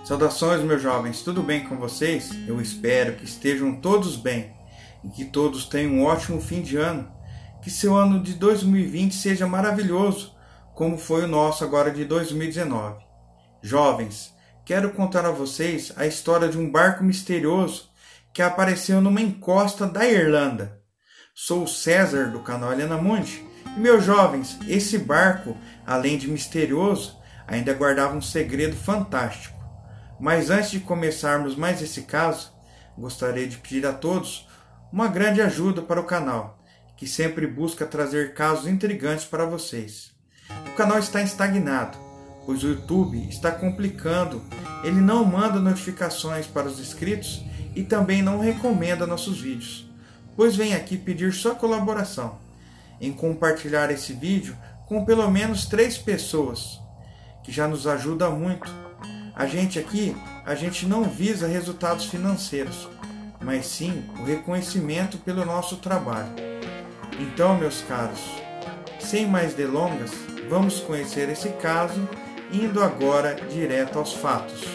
Saudações, meus jovens, tudo bem com vocês? Eu espero que estejam todos bem e que todos tenham um ótimo fim de ano. Que seu ano de 2020 seja maravilhoso, como foi o nosso agora de 2019. Jovens, quero contar a vocês a história de um barco misterioso que apareceu numa encosta da Irlanda. Sou o César, do canal Helena Mundi, e meus jovens, esse barco, além de misterioso, ainda guardava um segredo fantástico. Mas antes de começarmos mais esse caso, gostaria de pedir a todos uma grande ajuda para o canal, que sempre busca trazer casos intrigantes para vocês. O canal está estagnado, pois o YouTube está complicando, ele não manda notificações para os inscritos e também não recomenda nossos vídeos, pois vem aqui pedir sua colaboração em compartilhar esse vídeo com pelo menos 3 pessoas, que já nos ajuda muito. A gente não visa resultados financeiros, mas sim o reconhecimento pelo nosso trabalho. Então, meus caros, sem mais delongas, vamos conhecer esse caso, indo agora direto aos fatos.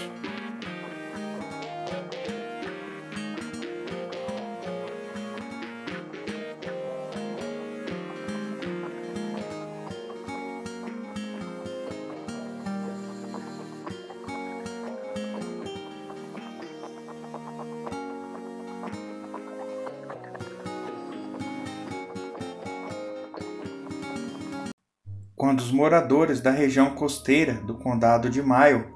Quando os moradores da região costeira do Condado de Mayo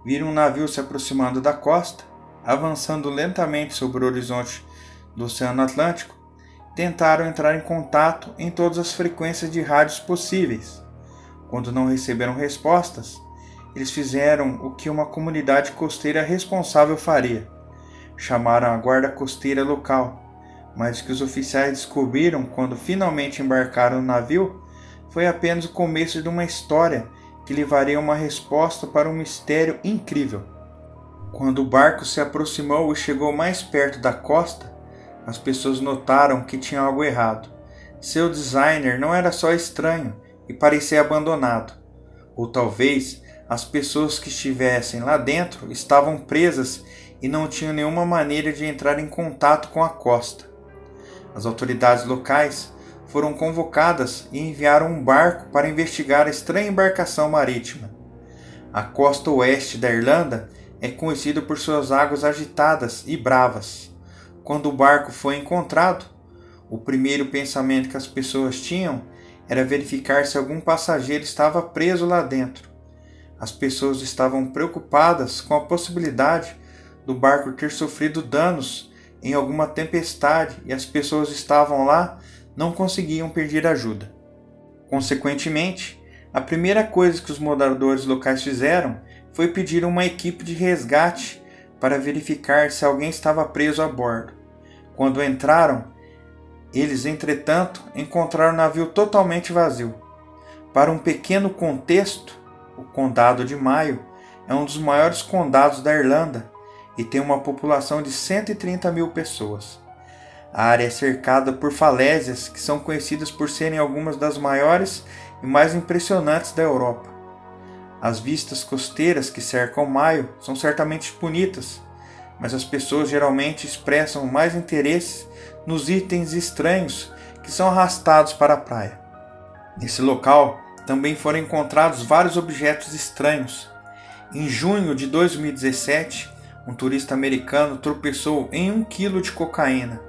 viram um navio se aproximando da costa, avançando lentamente sobre o horizonte do Oceano Atlântico, tentaram entrar em contato em todas as frequências de rádios possíveis. Quando não receberam respostas, eles fizeram o que uma comunidade costeira responsável faria: chamaram a guarda costeira local, mas o que os oficiais descobriram quando finalmente embarcaram no navio foi apenas o começo de uma história que levaria uma resposta para um mistério incrível. Quando o barco se aproximou e chegou mais perto da costa, as pessoas notaram que tinha algo errado. Seu designer não era só estranho e parecia abandonado. Ou talvez as pessoas que estivessem lá dentro estavam presas e não tinham nenhuma maneira de entrar em contato com a costa. As autoridades locais foram convocadas e enviaram um barco para investigar a estranha embarcação marítima. A costa oeste da Irlanda é conhecida por suas águas agitadas e bravas. Quando o barco foi encontrado, o primeiro pensamento que as pessoas tinham era verificar se algum passageiro estava preso lá dentro. As pessoas estavam preocupadas com a possibilidade do barco ter sofrido danos em alguma tempestade e as pessoas estavam lá não conseguiam pedir ajuda. Consequentemente, a primeira coisa que os moradores locais fizeram foi pedir uma equipe de resgate para verificar se alguém estava preso a bordo. Quando entraram, eles, entretanto, encontraram o navio totalmente vazio. Para um pequeno contexto, o Condado de Mayo é um dos maiores condados da Irlanda e tem uma população de 130 mil pessoas. A área é cercada por falésias que são conhecidas por serem algumas das maiores e mais impressionantes da Europa. As vistas costeiras que cercam Mayo são certamente bonitas, mas as pessoas geralmente expressam mais interesse nos itens estranhos que são arrastados para a praia. Nesse local também foram encontrados vários objetos estranhos. Em junho de 2017, um turista americano tropeçou em 1 quilo de cocaína.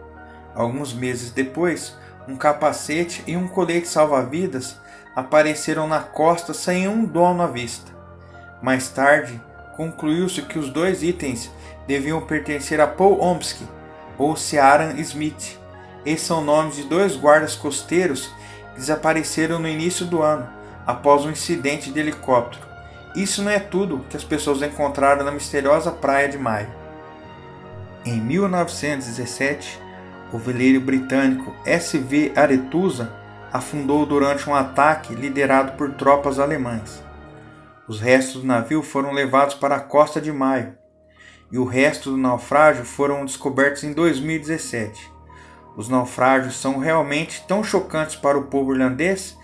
Alguns meses depois, um capacete e um colete salva-vidas apareceram na costa sem um dono à vista. Mais tarde, concluiu-se que os 2 itens deviam pertencer a Paul Omsky ou Ciaran Smith. Esses são nomes de 2 guardas costeiros que desapareceram no início do ano, após um incidente de helicóptero. Isso não é tudo que as pessoas encontraram na misteriosa praia de Mayo. Em 1917, o veleiro britânico SV Arethusa afundou durante um ataque liderado por tropas alemãs. Os restos do navio foram levados para a costa de Mayo e o resto do naufrágio foram descobertos em 2017. Os naufrágios são realmente tão chocantes para o povo irlandês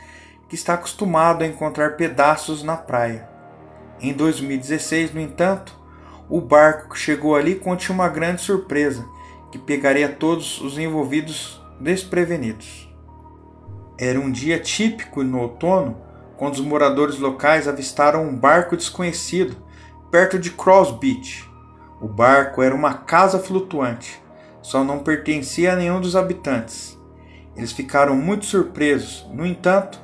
que está acostumado a encontrar pedaços na praia. Em 2016, no entanto, O barco que chegou ali continha uma grande surpresa, que pegaria todos os envolvidos desprevenidos. Era um dia típico no outono, quando os moradores locais avistaram um barco desconhecido perto de Cross Beach. O barco era uma casa flutuante, só não pertencia a nenhum dos habitantes. Eles ficaram muito surpresos, no entanto,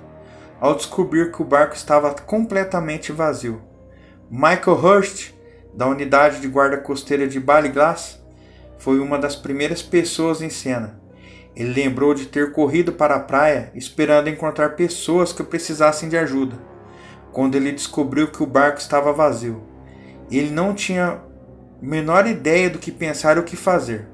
ao descobrir que o barco estava completamente vazio. Michael Hurst, da unidade de guarda costeira de Ballyclass, foi uma das primeiras pessoas em cena. Ele lembrou de ter corrido para a praia esperando encontrar pessoas que precisassem de ajuda, quando ele descobriu que o barco estava vazio. Ele não tinha a menor ideia do que pensar ou o que fazer.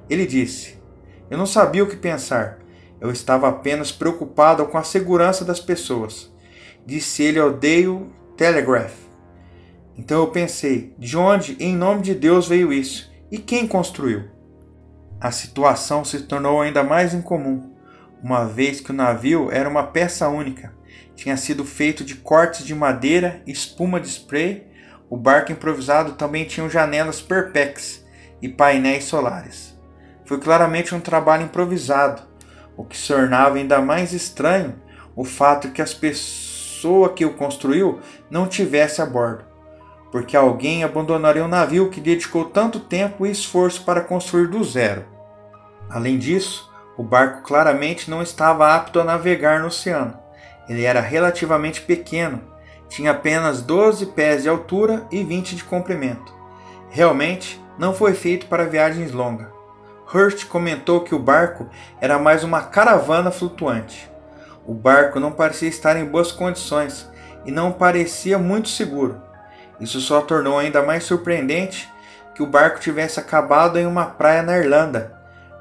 Ele disse: "Eu não sabia o que pensar. Eu estava apenas preocupado com a segurança das pessoas", disse ele ao Daily Telegraph. "Então eu pensei, de onde, em nome de Deus, veio isso? E quem construiu?" A situação se tornou ainda mais incomum, uma vez que o navio era uma peça única. Tinha sido feito de cortes de madeira e espuma de spray. O barco improvisado também tinha janelas Perpex e painéis solares. Foi claramente um trabalho improvisado, o que se tornava ainda mais estranho o fato de que a pessoa que o construiu não tivesse a bordo, porque alguém abandonaria um navio que dedicou tanto tempo e esforço para construir do zero. Além disso, o barco claramente não estava apto a navegar no oceano. Ele era relativamente pequeno, tinha apenas 12 pés de altura e 20 de comprimento. Realmente não foi feito para viagens longas. Hurst comentou que o barco era mais uma caravana flutuante. O barco não parecia estar em boas condições e não parecia muito seguro. Isso só tornou ainda mais surpreendente que o barco tivesse acabado em uma praia na Irlanda,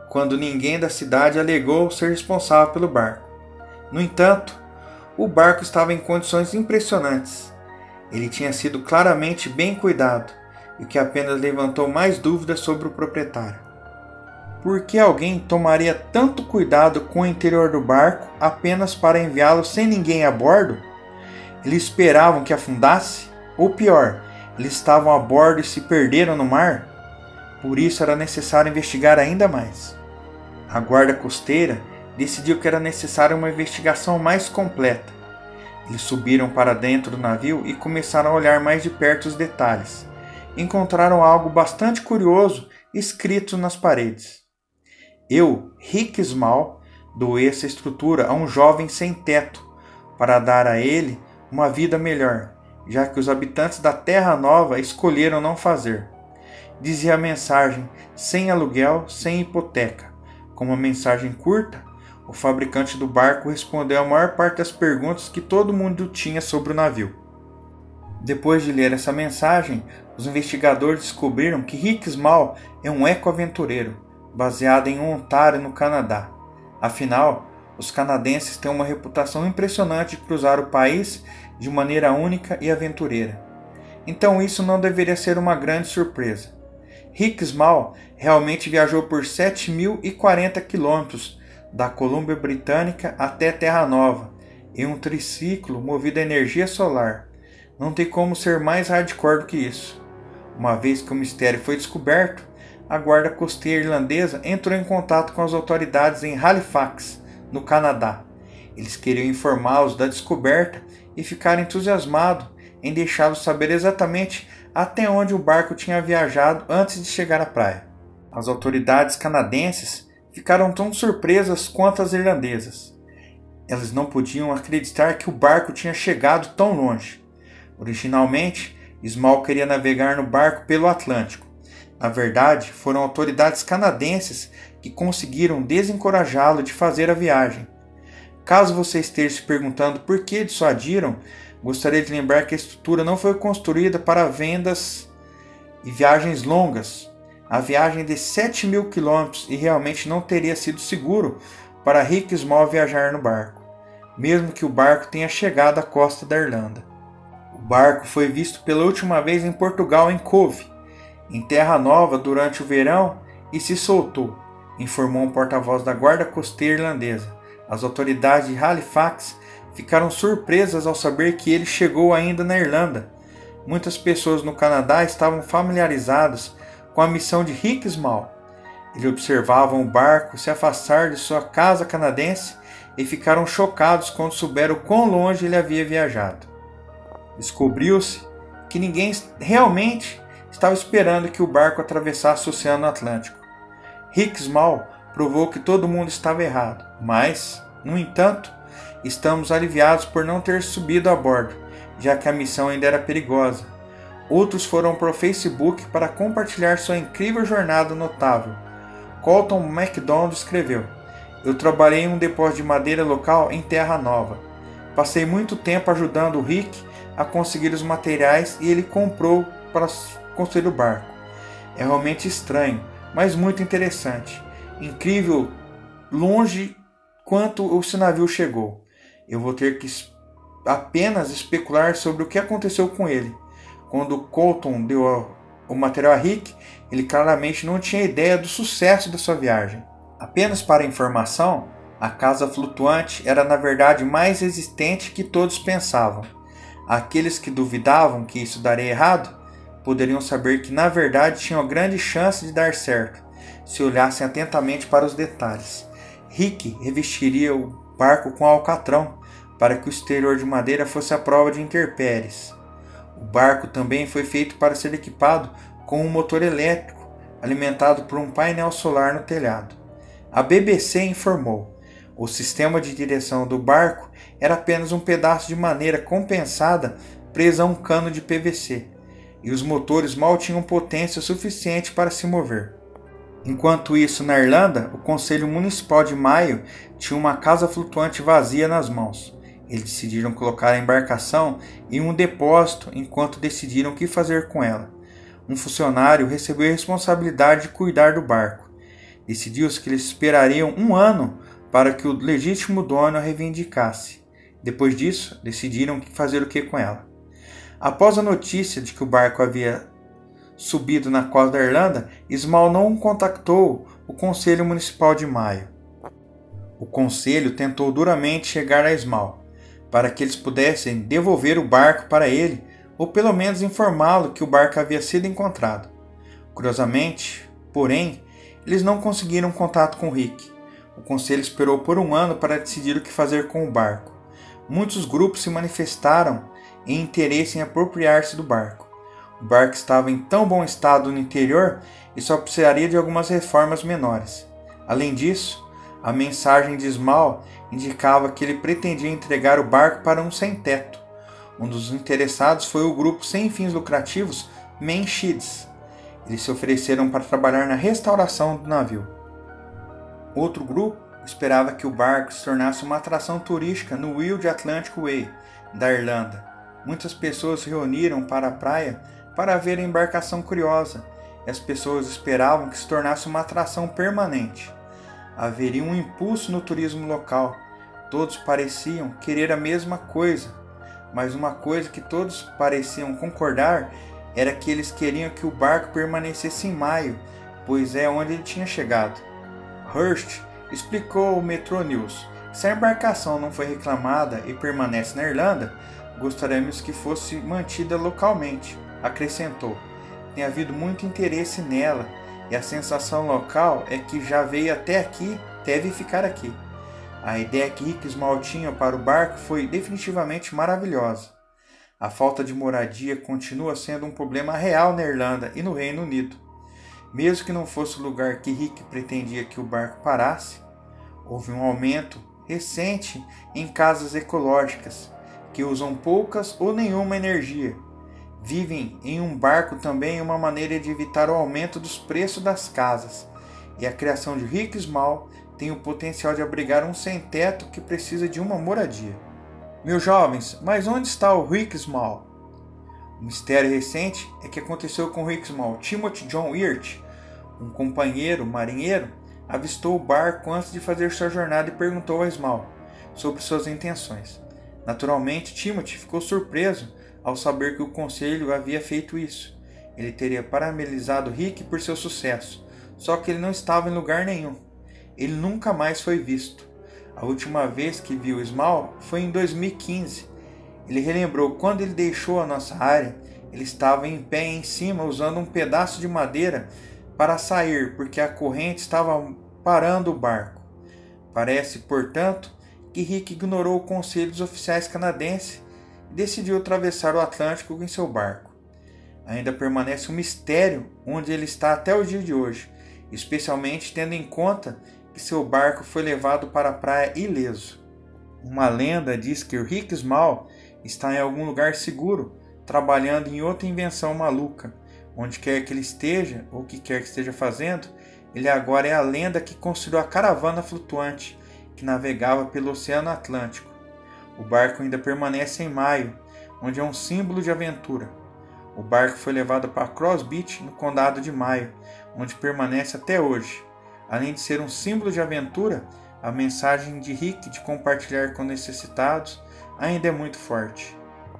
quando ninguém da cidade alegou ser responsável pelo barco. No entanto, o barco estava em condições impressionantes. Ele tinha sido claramente bem cuidado, o que apenas levantou mais dúvidas sobre o proprietário. Por que alguém tomaria tanto cuidado com o interior do barco apenas para enviá-lo sem ninguém a bordo? Eles esperavam que afundasse? Ou pior, eles estavam a bordo e se perderam no mar? Por isso era necessário investigar ainda mais. A guarda costeira decidiu que era necessária uma investigação mais completa. Eles subiram para dentro do navio e começaram a olhar mais de perto os detalhes. Encontraram algo bastante curioso escrito nas paredes. Eu, Rick Small, doei essa estrutura a um jovem sem teto, para dar a ele uma vida melhor, já que os habitantes da Terra Nova escolheram não fazer. Dizia a mensagem, sem aluguel, sem hipoteca. Com uma mensagem curta, o fabricante do barco respondeu a maior parte das perguntas que todo mundo tinha sobre o navio. Depois de ler essa mensagem, os investigadores descobriram que Rick Small é um eco-aventureiro, baseado em Ontário, no Canadá. Afinal, os canadenses têm uma reputação impressionante de cruzar o país de maneira única e aventureira. Então isso não deveria ser uma grande surpresa. Rick Small realmente viajou por 7.040 quilômetros da Colômbia Britânica até Terra Nova, em um triciclo movido a energia solar. Não tem como ser mais hardcore do que isso. Uma vez que o mistério foi descoberto, a guarda costeira irlandesa entrou em contato com as autoridades em Halifax, no Canadá. Eles queriam informá-los da descoberta e ficaram entusiasmados em deixá-los saber exatamente até onde o barco tinha viajado antes de chegar à praia. As autoridades canadenses ficaram tão surpresas quanto as irlandesas. Elas não podiam acreditar que o barco tinha chegado tão longe. Originalmente, Small queria navegar no barco pelo Atlântico. Na verdade, foram autoridades canadenses que conseguiram desencorajá-lo de fazer a viagem. Caso você esteja se perguntando por que dissuadiram, gostaria de lembrar que a estrutura não foi construída para vendas e viagens longas. A viagem de 7.000 quilômetros e realmente não teria sido seguro para Rick Small viajar no barco, mesmo que o barco tenha chegado à costa da Irlanda. O barco foi visto pela última vez em Portugal, em Cove, em Terra Nova, durante o verão e se soltou, informou um porta-voz da guarda costeira irlandesa. As autoridades de Halifax ficaram surpresas ao saber que ele chegou ainda na Irlanda, Muitas pessoas no Canadá estavam familiarizadas com a missão de Rick Small. Eles observavam o barco se afastar de sua casa canadense e ficaram chocados quando souberam quão longe ele havia viajado. Descobriu-se que ninguém realmente estava esperando que o barco atravessasse o Oceano Atlântico. Rick Small provou que todo mundo estava errado, mas, no entanto, estamos aliviados por não ter subido a bordo, já que a missão ainda era perigosa. Outros foram para o Facebook para compartilhar sua incrível jornada notável. Colton McDonald escreveu: "Eu trabalhei em um depósito de madeira local em Terra Nova. Passei muito tempo ajudando o Rick a conseguir os materiais e ele comprou para construir o barco. É realmente estranho, mas muito interessante. Incrível longe quanto o navio chegou. Eu vou ter que apenas especular sobre o que aconteceu com ele. Quando Colton deu o material a Rick, ele claramente não tinha ideia do sucesso da sua viagem. Apenas para informação, a casa flutuante era na verdade mais resistente que todos pensavam. Aqueles que duvidavam que isso daria errado poderiam saber que na verdade tinham grande chance de dar certo, se olhassem atentamente para os detalhes. Rick revestiria o barco com alcatrão para que o exterior de madeira fosse à prova de intempéries. O barco também foi feito para ser equipado com um motor elétrico alimentado por um painel solar no telhado. A BBC informou: o sistema de direção do barco era apenas um pedaço de madeira compensada presa a um cano de PVC, e os motores mal tinham potência suficiente para se mover. Enquanto isso, na Irlanda, o Conselho Municipal de Mayo tinha uma casa flutuante vazia nas mãos. Eles decidiram colocar a embarcação em um depósito enquanto decidiram o que fazer com ela. Um funcionário recebeu a responsabilidade de cuidar do barco. Decidiu-se que eles esperariam 1 ano para que o legítimo dono a reivindicasse. Depois disso, decidiram fazer o que com ela. Após a notícia de que o barco havia subido na costa da Irlanda, Small não contactou o Conselho Municipal de Mayo. O Conselho tentou duramente chegar a Small, para que eles pudessem devolver o barco para ele, ou pelo menos informá-lo que o barco havia sido encontrado. Curiosamente, porém, eles não conseguiram contato com Rick. O Conselho esperou por 1 ano para decidir o que fazer com o barco. Muitos grupos se manifestaram em interesse em apropriar-se do barco. O barco estava em tão bom estado no interior e só precisaria de algumas reformas menores. Além disso, a mensagem de Small indicava que ele pretendia entregar o barco para um sem-teto. Um dos interessados foi o grupo sem fins lucrativos Menchids. Eles se ofereceram para trabalhar na restauração do navio. Outro grupo esperava que o barco se tornasse uma atração turística no Wild Atlantic Way, da Irlanda. Muitas pessoas se reuniram para a praia para ver a embarcação curiosa, e as pessoas esperavam que se tornasse uma atração permanente. Haveria um impulso no turismo local. Todos pareciam querer a mesma coisa, mas uma coisa que todos pareciam concordar era que eles queriam que o barco permanecesse em Maio, pois é onde ele tinha chegado. Hurst explicou ao Metro News: se a embarcação não foi reclamada e permanece na Irlanda, gostaríamos que fosse mantida localmente. Acrescentou: tem havido muito interesse nela e a sensação local é que já veio até aqui, deve ficar aqui. A ideia que Rick Small tinha para o barco foi definitivamente maravilhosa. A falta de moradia continua sendo um problema real na Irlanda e no Reino Unido. Mesmo que não fosse o lugar que Rick pretendia que o barco parasse, houve um aumento recente em casas ecológicas, que usam poucas ou nenhuma energia. Vivem em um barco também uma maneira de evitar o aumento dos preços das casas, e a criação de Rick Small tem o potencial de abrigar um sem-teto que precisa de uma moradia. Meus jovens, mas onde está o Rick Small? O mistério recente é que aconteceu com Rick Small. Timothy John Wirt, um companheiro marinheiro, avistou o barco antes de fazer sua jornada e perguntou a Small sobre suas intenções. Naturalmente, Timothy ficou surpreso ao saber que o conselho havia feito isso. Ele teria parabenizado Rick por seu sucesso, só que ele não estava em lugar nenhum. Ele nunca mais foi visto. A última vez que viu Small foi em 2015. Ele relembrou: quando ele deixou a nossa área, Ele estava em pé em cima, usando um pedaço de madeira para sair, porque a corrente estava parando o barco. Parece, portanto, que Rick ignorou o conselho dos oficiais canadenses e decidiu atravessar o Atlântico em seu barco. Ainda permanece um mistério onde ele está até o dia de hoje, especialmente tendo em conta que seu barco foi levado para a praia ileso. Uma lenda diz que o Rick Small está em algum lugar seguro, trabalhando em outra invenção maluca. Onde quer que ele esteja, ou o que quer que esteja fazendo, ele agora é a lenda que construiu a caravana flutuante que navegava pelo Oceano Atlântico. O barco ainda permanece em Maio, onde é um símbolo de aventura. O barco foi levado para Cross Beach, no condado de Maio, onde permanece até hoje. Além de ser um símbolo de aventura, a mensagem de Rick de compartilhar com necessitados ainda é muito forte.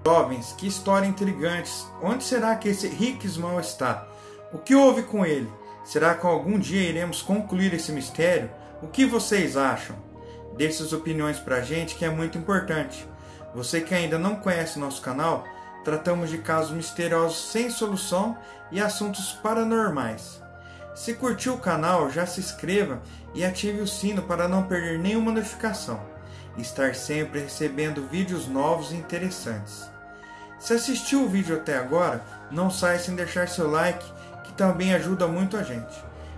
Jovens, que história intrigante! Onde será que esse Rick Small está? O que houve com ele? Será que algum dia iremos concluir esse mistério? O que vocês acham? Deixe suas opiniões pra gente, que é muito importante. Você que ainda não conhece nosso canal, tratamos de casos misteriosos sem solução e assuntos paranormais. Se curtiu o canal, já se inscreva e ative o sino para não perder nenhuma notificação e estar sempre recebendo vídeos novos e interessantes. Se assistiu o vídeo até agora, não saia sem deixar seu like, que também ajuda muito a gente.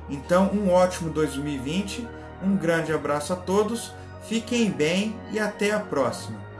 Então, um ótimo 2020, um grande abraço a todos, fiquem bem e até a próxima!